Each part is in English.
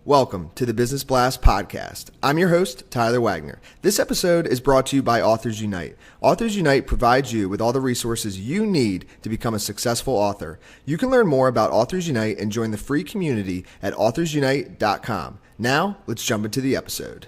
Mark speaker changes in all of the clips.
Speaker 1: Welcome to the Business Blast podcast. I'm your host, Tyler Wagner. This episode is brought to you by Authors Unite. Authors Unite provides you with all the resources you need to become a successful author. You can learn more about Authors Unite and join the free community at authorsunite.com. Now, let's jump into the episode.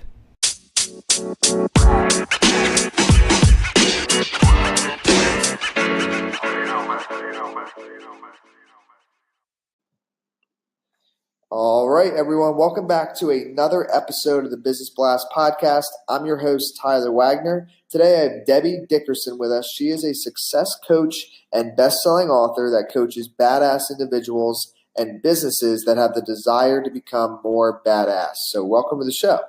Speaker 1: All right, everyone. Welcome back to another episode of the Business Blast podcast. I'm your host, Tyler Wagner. Today, I have Debbie Dickerson with us. She is a success coach and best-selling author that coaches badass individuals and businesses that have the desire to become more badass. So welcome to the show.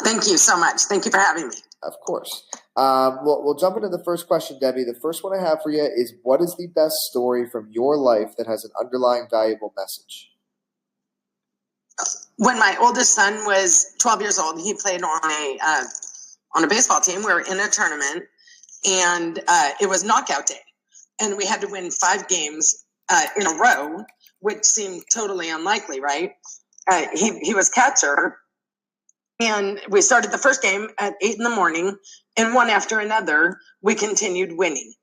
Speaker 2: Thank you so much. Thank you for having me.
Speaker 1: Of course. We'll jump into the first question, Debbie. The first one I have for you is, what is the best story from your life that has an underlying valuable message?
Speaker 2: When my oldest son was 12 years old, he played on a baseball team. We were in a tournament, and it was knockout day, and we had to win 5 games in a row, which seemed totally unlikely, right? He was catcher, and we started the first game at 8 a.m, and one after another, we continued winning.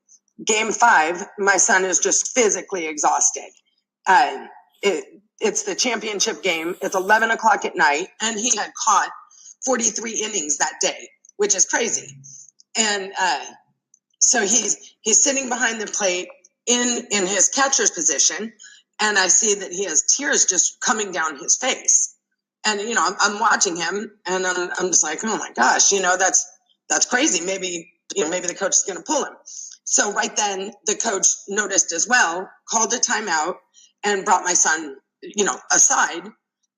Speaker 2: Game 5, my son is just physically exhausted. It's the championship game. It's 11 o'clock at night, and he had caught 43 innings that day, which is crazy. And so he's sitting behind the plate in his catcher's position, and I see that he has tears just coming down his face. And I'm watching him, and I'm just like, oh my gosh, that's crazy. Maybe the coach is going to pull him. So right then, the coach noticed as well, called a timeout, and brought my son aside,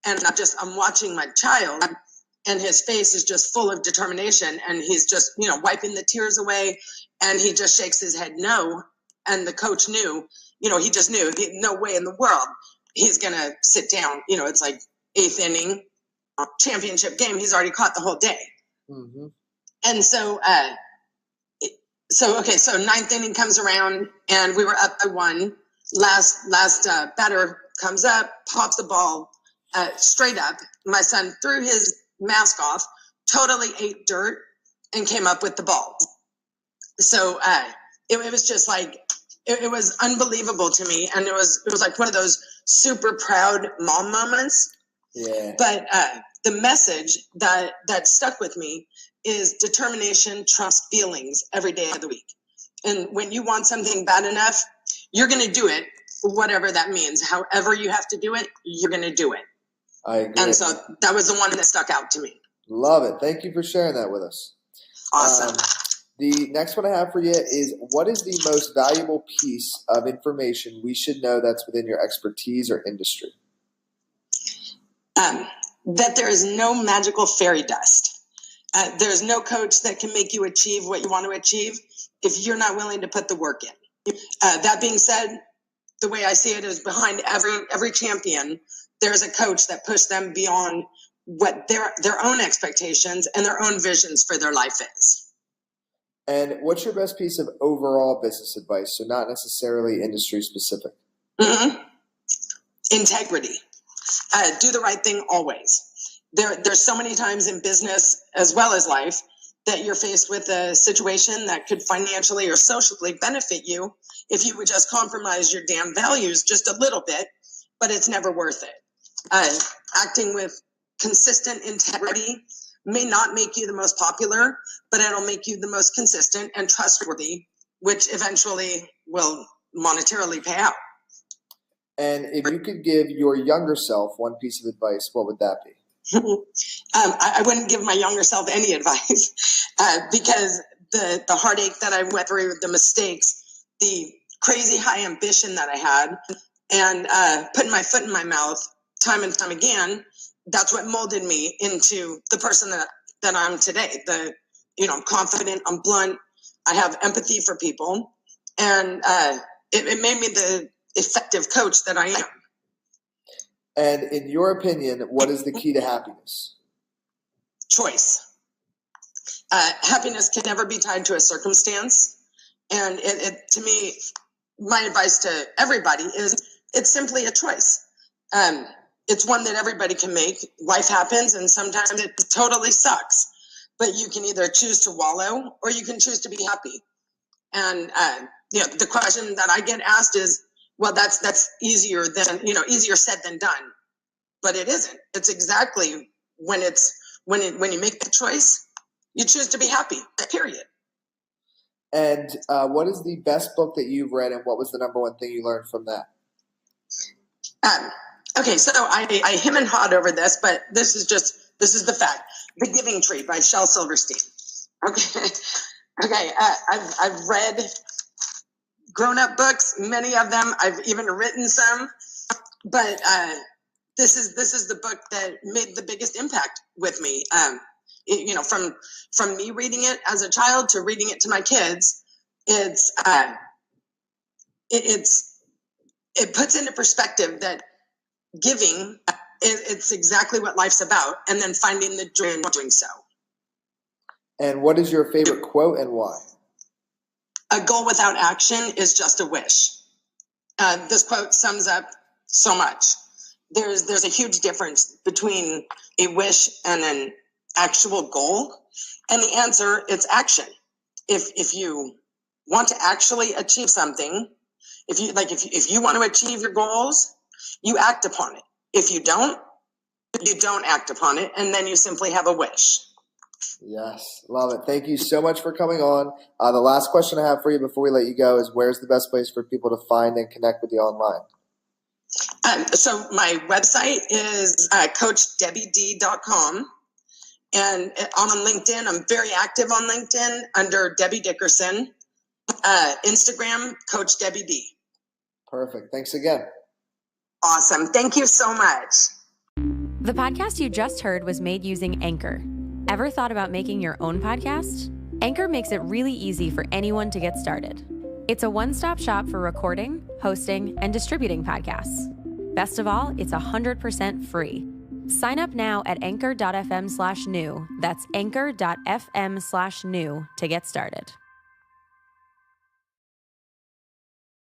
Speaker 2: and I'm watching my child, and his face is just full of determination, and he's just, wiping the tears away, and he just shakes his head no. And the coach knew, he just knew, no way in the world he's going to sit down. It's like 8th inning, championship game. He's already caught the whole day. Mm-hmm. And so 9th inning comes around, and we were up by 1. Last batter comes up, pops the ball straight up. My son threw his mask off, totally ate dirt, and came up with the ball. So it was just like, it was unbelievable to me. And it was like one of those super proud mom moments. Yeah. But the message that stuck with me is determination trumps feelings every day of the week. And when you want something bad enough, you're going to do it, whatever that means. However you have to do it, you're going to do it.
Speaker 1: I agree.
Speaker 2: And so that was the one that stuck out to me.
Speaker 1: Love it. Thank you for sharing that with us.
Speaker 2: Awesome.
Speaker 1: The next one I have for you is, what is the most valuable piece of information we should know that's within your expertise or industry?
Speaker 2: That there is no magical fairy dust. There's no coach that can make you achieve what you want to achieve if you're not willing to put the work in. That being said, the way I see it is, behind every champion, there's a coach that pushed them beyond what their own expectations and their own visions for their life is.
Speaker 1: And what's your best piece of overall business advice? So not necessarily industry specific.
Speaker 2: Mm-hmm. Integrity. Do the right thing always. There's so many times in business as well as life that you're faced with a situation that could financially or socially benefit you if you would just compromise your damn values just a little bit, but it's never worth it. Acting with consistent integrity may not make you the most popular, but it'll make you the most consistent and trustworthy, which eventually will monetarily pay out.
Speaker 1: And if you could give your younger self one piece of advice, what would that be?
Speaker 2: I wouldn't give my younger self any advice because the heartache that I went through, the mistakes, the crazy high ambition that I had, and putting my foot in my mouth time and time again, that's what molded me into the person that I'm today. I'm confident, I'm blunt, I have empathy for people, and it made me the effective coach that I am.
Speaker 1: And in your opinion, what is the key to happiness?
Speaker 2: Choice. Happiness can never be tied to a circumstance. And to me, my advice to everybody is, it's simply a choice. it's one that everybody can make. Life happens, and sometimes it totally sucks. But you can either choose to wallow or you can choose to be happy. And the question that I get asked is, well, that's easier said than done. But it isn't. It's exactly when you make the choice, you choose to be happy. Period.
Speaker 1: And what is the best book that you've read, and what was the number one thing you learned from that?
Speaker 2: Okay, so I hem and hawed over this, but this is the fact. The Giving Tree by Shel Silverstein. Okay. I've read grown-up books, many of them. I've even written some, but this is the book that made the biggest impact with me. From me reading it as a child to reading it to my kids, it puts into perspective that giving, it's exactly what life's about, and then finding the joy in doing so.
Speaker 1: And what is your favorite quote and why?
Speaker 2: A goal without action is just a wish. This quote sums up so much. There's a huge difference between a wish and an actual goal, and the answer, it's action. If you want to actually achieve something, if you want to achieve your goals, you act upon it. If you don't act upon it, and then you simply have a wish.
Speaker 1: Yes, love it. Thank you so much for coming on. The last question I have for you before we let you go is, where's the best place for people to find and connect with you online?
Speaker 2: So my website is CoachDebbieD.com. And on LinkedIn, I'm very active on LinkedIn under Debbie Dickerson. Instagram, Coach Debbie D.
Speaker 1: Perfect. Thanks again.
Speaker 2: Awesome. Thank you so much.
Speaker 3: The podcast you just heard was made using Anchor. Ever thought about making your own podcast? Anchor makes it really easy for anyone to get started. It's a one-stop shop for recording, hosting, and distributing podcasts. Best of all, it's 100% free. Sign up now at anchor.fm/new. That's anchor.fm/new to get started.